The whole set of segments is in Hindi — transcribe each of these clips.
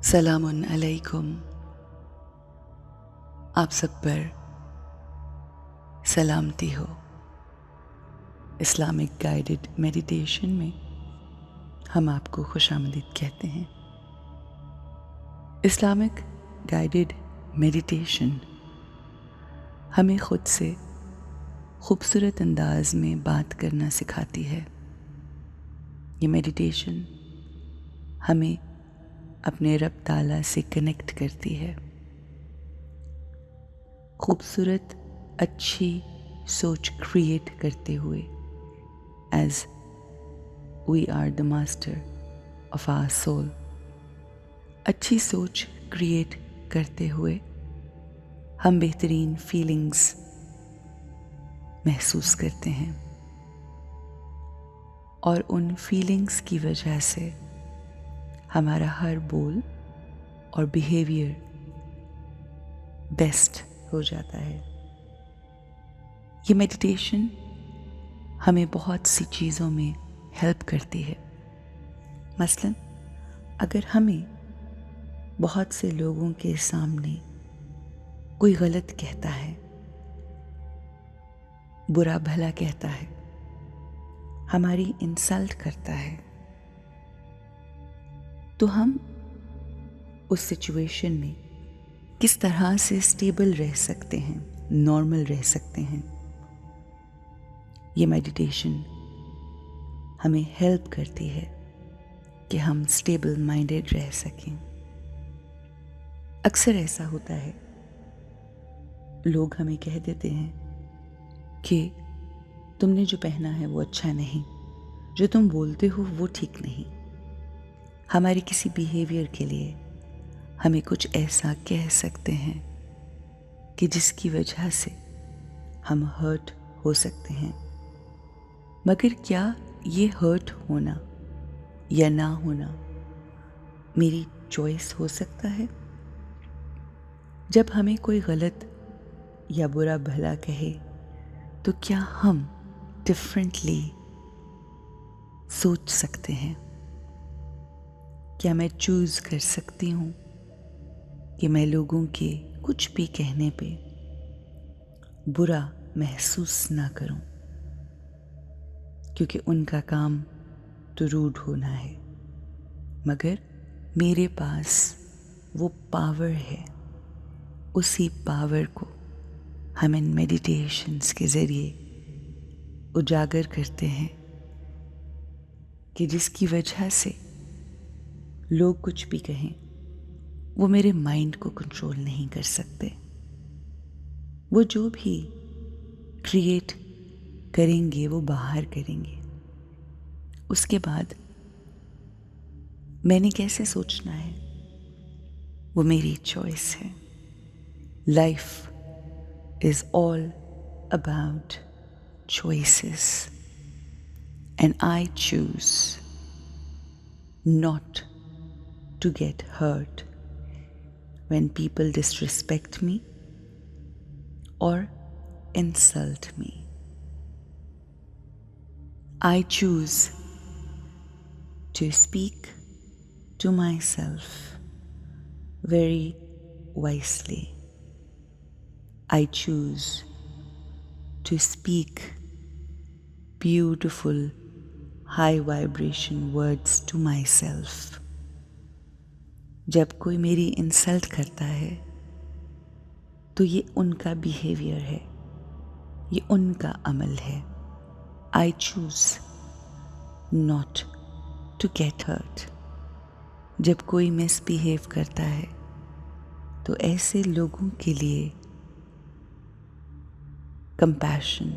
सलामुन अलैकुम। आप सब पर सलामती हो। इस्लामिक गाइडेड मेडिटेशन में हम आपको खुशामदीद कहते हैं। इस्लामिक गाइडेड मेडिटेशन हमें खुद से खूबसूरत अंदाज में बात करना सिखाती है। ये मेडिटेशन हमें अपने रब ताला से कनेक्ट करती है। खूबसूरत अच्छी सोच क्रिएट करते हुए, as we are the master of our soul. अच्छी सोच क्रिएट करते हुए हम बेहतरीन फीलिंग्स महसूस करते हैं और उन फीलिंग्स की वजह से हमारा हर बोल और बिहेवियर बेस्ट हो जाता है। ये मेडिटेशन हमें बहुत सी चीज़ों में हेल्प करती है। मसलन अगर हमें बहुत से लोगों के सामने कोई गलत कहता है, बुरा भला कहता है, हमारी इंसल्ट करता है, तो हम उस सिचुएशन में किस तरह से स्टेबल रह सकते हैं, नॉर्मल रह सकते हैं। ये मेडिटेशन हमें हेल्प करती है कि हम स्टेबल माइंडेड रह सकें। अक्सर ऐसा होता है, लोग हमें कह देते हैं कि तुमने जो पहना है वो अच्छा नहीं, जो तुम बोलते हो वो ठीक नहीं। हमारे किसी बिहेवियर के लिए हमें कुछ ऐसा कह सकते हैं कि जिसकी वजह से हम हर्ट हो सकते हैं। मगर क्या ये हर्ट होना या ना होना मेरी चॉइस हो सकता है? जब हमें कोई गलत या बुरा भला कहे तो क्या हम डिफरेंटली सोच सकते हैं? क्या मैं चूज कर सकती हूँ कि मैं लोगों के कुछ भी कहने पे बुरा महसूस ना करूं, क्योंकि उनका काम तो रूड होना है, मगर मेरे पास वो पावर है। उसी पावर को हम इन मेडिटेशंस के ज़रिए उजागर करते हैं कि जिसकी वजह से लोग कुछ भी कहें वो मेरे माइंड को कंट्रोल नहीं कर सकते। वो जो भी क्रिएट करेंगे वो बाहर करेंगे। उसके बाद मैंने कैसे सोचना है वो मेरी चॉइस है। Life is all about choices, and I choose not to get hurt when people disrespect me or insult me. I choose to speak to myself very wisely. I choose to speak beautiful, high vibration words to myself. जब कोई मेरी इंसल्ट करता है तो ये उनका बिहेवियर है, ये उनका अमल है। I choose not to get hurt. जब कोई मिसबिहेव करता है तो ऐसे लोगों के लिए कंपैशन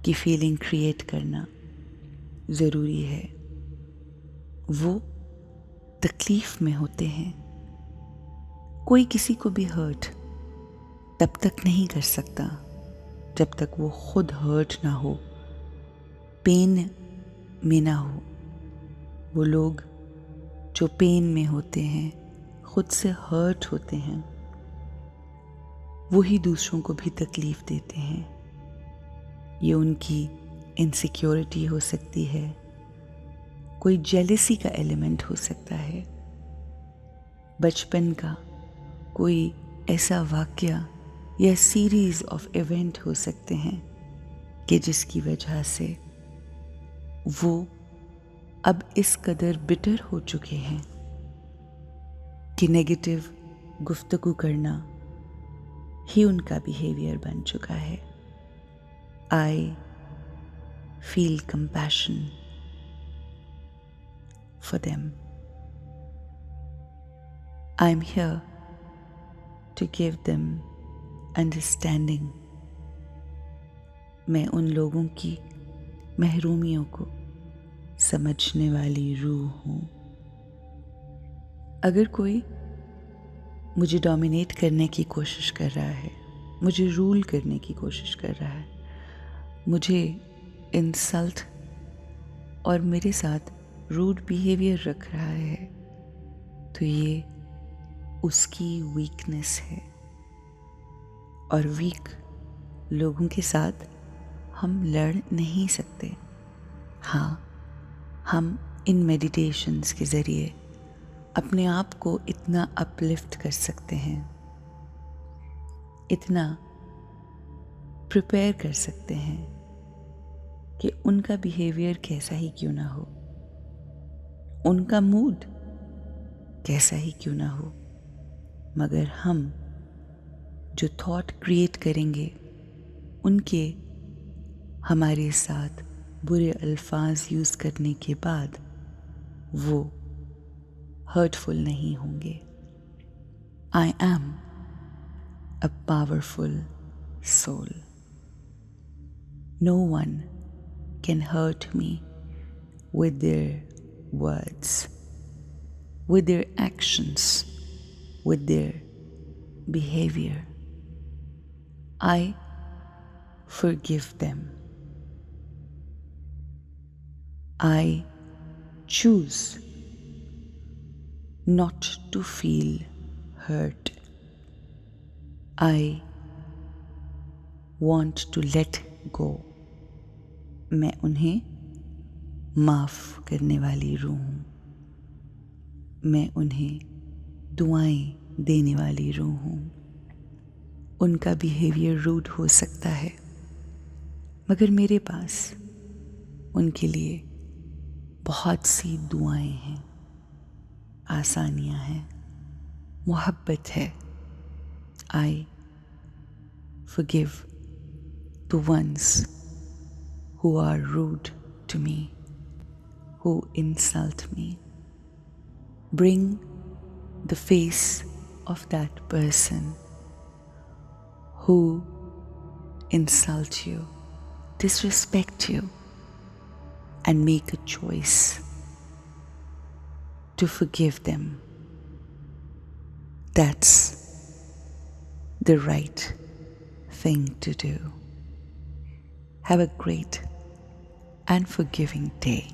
की फीलिंग क्रिएट करना ज़रूरी है। वो तकलीफ़ में होते हैं। कोई किसी को भी हर्ट तब तक नहीं कर सकता जब तक वो खुद हर्ट ना हो, पेन में ना हो। वो लोग जो पेन में होते हैं, खुद से हर्ट होते हैं, वही दूसरों को भी तकलीफ़ देते हैं। ये उनकी इनसिक्योरिटी हो सकती है, कोई जेलसी का एलिमेंट हो सकता है, बचपन का कोई ऐसा वाकया या सीरीज ऑफ इवेंट हो सकते हैं कि जिसकी वजह से वो अब इस कदर बिटर हो चुके हैं कि नेगेटिव गुफ्तगू करना ही उनका बिहेवियर बन चुका है। I feel compassion for them. I am here to give them understanding. मैं उन लोगों की महरूमियों को समझने वाली रूह हूँ। अगर कोई मुझे डोमिनेट करने की कोशिश कर रहा है, मुझे रूल करने की कोशिश कर रहा है, मुझे इंसल्ट और मेरे साथ रूड बिहेवियर रख रहा है, तो ये उसकी वीकनेस है। और वीक लोगों के साथ हम लड़ नहीं सकते। हाँ, हम इन मेडिटेशंस के ज़रिए अपने आप को इतना अपलिफ्ट कर सकते हैं, इतना प्रिपेयर कर सकते हैं कि उनका बिहेवियर कैसा ही क्यों ना हो, उनका मूड कैसा ही क्यों ना हो, मगर हम जो थॉट क्रिएट करेंगे उनके हमारे साथ बुरे अल्फाज यूज़ करने के बाद वो हर्टफुल नहीं होंगे। I am a powerful soul. No one can hurt me with their words, with their actions, with their behavior. I forgive them. I choose not to feel hurt. I want to let go. मैं उन्हें माफ़ करने वाली रूह हूँ। मैं उन्हें दुआएं देने वाली रूह हूँ। उनका बिहेवियर रूड हो सकता है, मगर मेरे पास उनके लिए बहुत सी दुआएं हैं, आसानियाँ हैं, मोहब्बत है। I forgive the ones who are rude to me, who insult me. Bring the face of that person who insult you, disrespect you, and make a choice to forgive them. That's the right thing to do. Have a great and forgiving day.